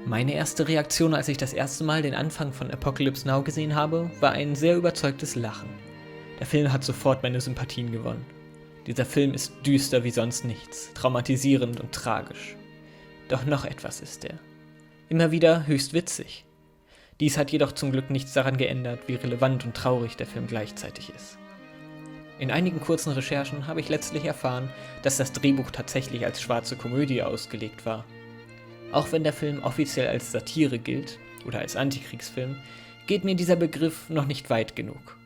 Meine erste Reaktion, als ich das erste Mal den Anfang von Apocalypse Now gesehen habe, war ein sehr überzeugtes Lachen. Der Film hat sofort meine Sympathien gewonnen. Dieser Film ist düster wie sonst nichts, traumatisierend und tragisch. Doch noch etwas ist er. Immer wieder höchst witzig. Dies hat jedoch zum Glück nichts daran geändert, wie relevant und traurig der Film gleichzeitig ist. In einigen kurzen Recherchen habe ich letztlich erfahren, dass das Drehbuch tatsächlich als schwarze Komödie ausgelegt war. Auch wenn der Film offiziell als Satire gilt, oder als Antikriegsfilm, geht mir dieser Begriff noch nicht weit genug.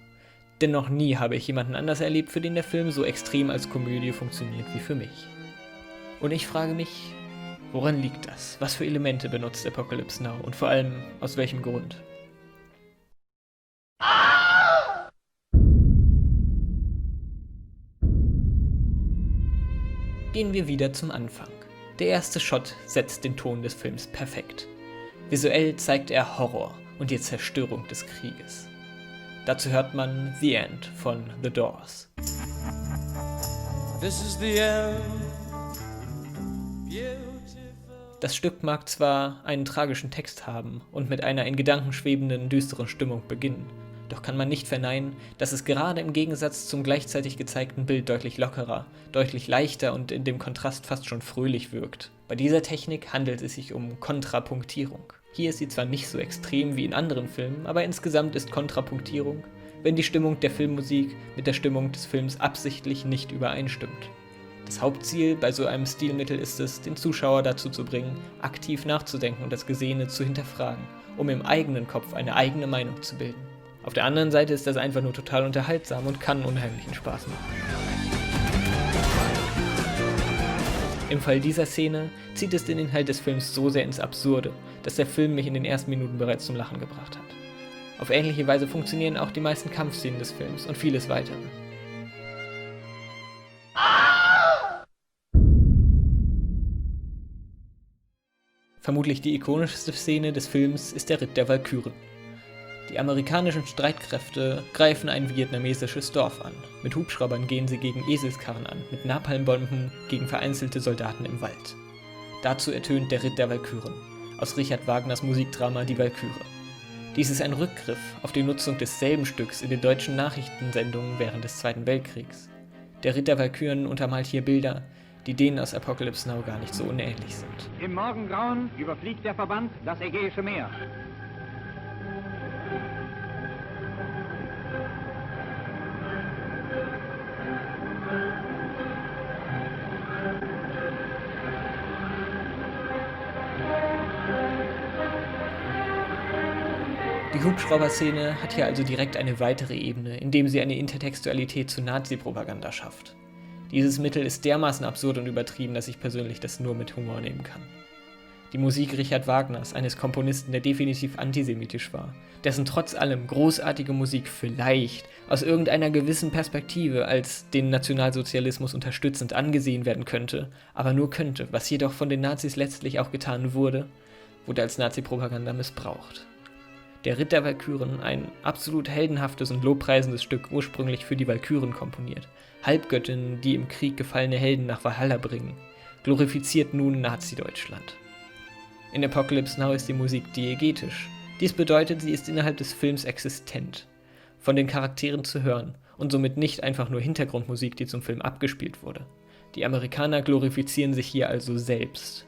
Denn noch nie habe ich jemanden anders erlebt, für den der Film so extrem als Komödie funktioniert wie für mich. Und ich frage mich, woran liegt das? Was für Elemente benutzt Apocalypse Now und vor allem aus welchem Grund? Gehen wir wieder zum Anfang. Der erste Shot setzt den Ton des Films perfekt. Visuell zeigt er Horror und die Zerstörung des Krieges. Dazu hört man The End von The Doors. This is the end. Das Stück mag zwar einen tragischen Text haben und mit einer in Gedanken schwebenden, düsteren Stimmung beginnen, doch kann man nicht verneinen, dass es gerade im Gegensatz zum gleichzeitig gezeigten Bild deutlich lockerer, deutlich leichter und in dem Kontrast fast schon fröhlich wirkt. Bei dieser Technik handelt es sich um Kontrapunktierung. Hier ist sie zwar nicht so extrem wie in anderen Filmen, aber insgesamt ist Kontrapunktierung, wenn die Stimmung der Filmmusik mit der Stimmung des Films absichtlich nicht übereinstimmt. Das Hauptziel bei so einem Stilmittel ist es, den Zuschauer dazu zu bringen, aktiv nachzudenken und das Gesehene zu hinterfragen, um im eigenen Kopf eine eigene Meinung zu bilden. Auf der anderen Seite ist das einfach nur total unterhaltsam und kann unheimlichen Spaß machen. Im Fall dieser Szene zieht es den Inhalt des Films so sehr ins Absurde, dass der Film mich in den ersten Minuten bereits zum Lachen gebracht hat. Auf ähnliche Weise funktionieren auch die meisten Kampfszenen des Films und vieles weitere. Vermutlich die ikonischste Szene des Films ist der Ritt der Walküren. Die amerikanischen Streitkräfte greifen ein vietnamesisches Dorf an. Mit Hubschraubern gehen sie gegen Eselskarren an, mit Napalmbomben gegen vereinzelte Soldaten im Wald. Dazu ertönt der Ritt der Walküren, aus Richard Wagners Musikdrama Die Walküre. Dies ist ein Rückgriff auf die Nutzung desselben Stücks in den deutschen Nachrichtensendungen während des Zweiten Weltkriegs. Der Ritt der Walküren untermalt hier Bilder, die denen aus Apocalypse Now gar nicht so unähnlich sind. Im Morgengrauen überfliegt der Verband das Ägäische Meer. Die Hubschrauber-Szene hat hier also direkt eine weitere Ebene, indem sie eine Intertextualität zu Nazi-Propaganda schafft. Dieses Mittel ist dermaßen absurd und übertrieben, dass ich persönlich das nur mit Humor nehmen kann. Die Musik Richard Wagners, eines Komponisten, der definitiv antisemitisch war, dessen trotz allem großartige Musik vielleicht aus irgendeiner gewissen Perspektive als den Nationalsozialismus unterstützend angesehen werden könnte, aber nur könnte, was jedoch von den Nazis letztlich auch getan wurde, wurde als Nazi-Propaganda missbraucht. Der Ritt der Walküren, ein absolut heldenhaftes und lobpreisendes Stück, ursprünglich für die Walküren komponiert, Halbgöttinnen, die im Krieg gefallene Helden nach Valhalla bringen, glorifiziert nun Nazi-Deutschland. In Apocalypse Now ist die Musik diegetisch. Dies bedeutet, sie ist innerhalb des Films existent, von den Charakteren zu hören und somit nicht einfach nur Hintergrundmusik, die zum Film abgespielt wurde. Die Amerikaner glorifizieren sich hier also selbst.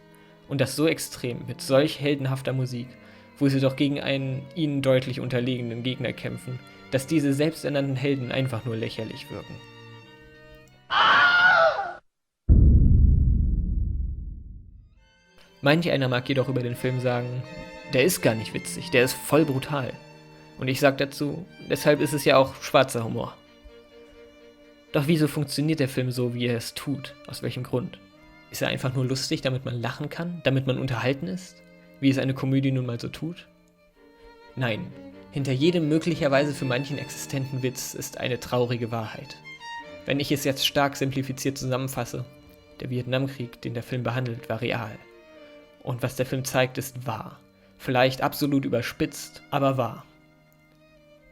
Und das so extrem, mit solch heldenhafter Musik, wo sie doch gegen einen ihnen deutlich unterlegenen Gegner kämpfen, dass diese selbsternannten Helden einfach nur lächerlich wirken. Manch einer mag jedoch über den Film sagen, der ist gar nicht witzig, der ist voll brutal. Und ich sag dazu, deshalb ist es ja auch schwarzer Humor. Doch wieso funktioniert der Film so, wie er es tut? Aus welchem Grund? Ist er einfach nur lustig, damit man lachen kann, damit man unterhalten ist? Wie es eine Komödie nun mal so tut? Nein, hinter jedem möglicherweise für manchen existenten Witz ist eine traurige Wahrheit. Wenn ich es jetzt stark simplifiziert zusammenfasse, der Vietnamkrieg, den der Film behandelt, war real. Und was der Film zeigt, ist wahr. Vielleicht absolut überspitzt, aber wahr.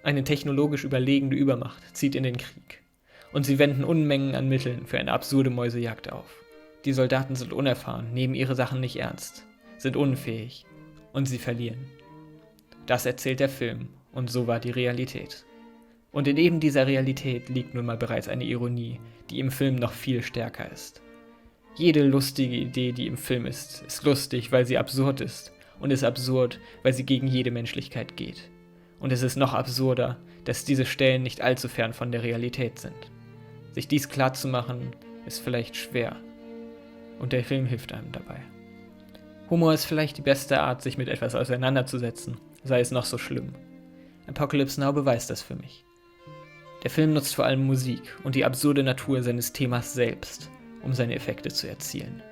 Eine technologisch überlegene Übermacht zieht in den Krieg. Und sie wenden Unmengen an Mitteln für eine absurde Mäusejagd auf. Die Soldaten sind unerfahren, nehmen ihre Sachen nicht ernst, sind unfähig und sie verlieren. Das erzählt der Film, und so war die Realität. Und in eben dieser Realität liegt nun mal bereits eine Ironie, die im Film noch viel stärker ist. Jede lustige Idee, die im Film ist lustig, weil sie absurd ist, und ist absurd, weil sie gegen jede Menschlichkeit geht. Und es ist noch absurder, dass diese Stellen nicht allzu fern von der Realität sind. Sich dies klarzumachen, ist vielleicht schwer. Und der Film hilft einem dabei. Humor ist vielleicht die beste Art, sich mit etwas auseinanderzusetzen, sei es noch so schlimm. Apocalypse Now beweist das für mich. Der Film nutzt vor allem Musik und die absurde Natur seines Themas selbst, um seine Effekte zu erzielen.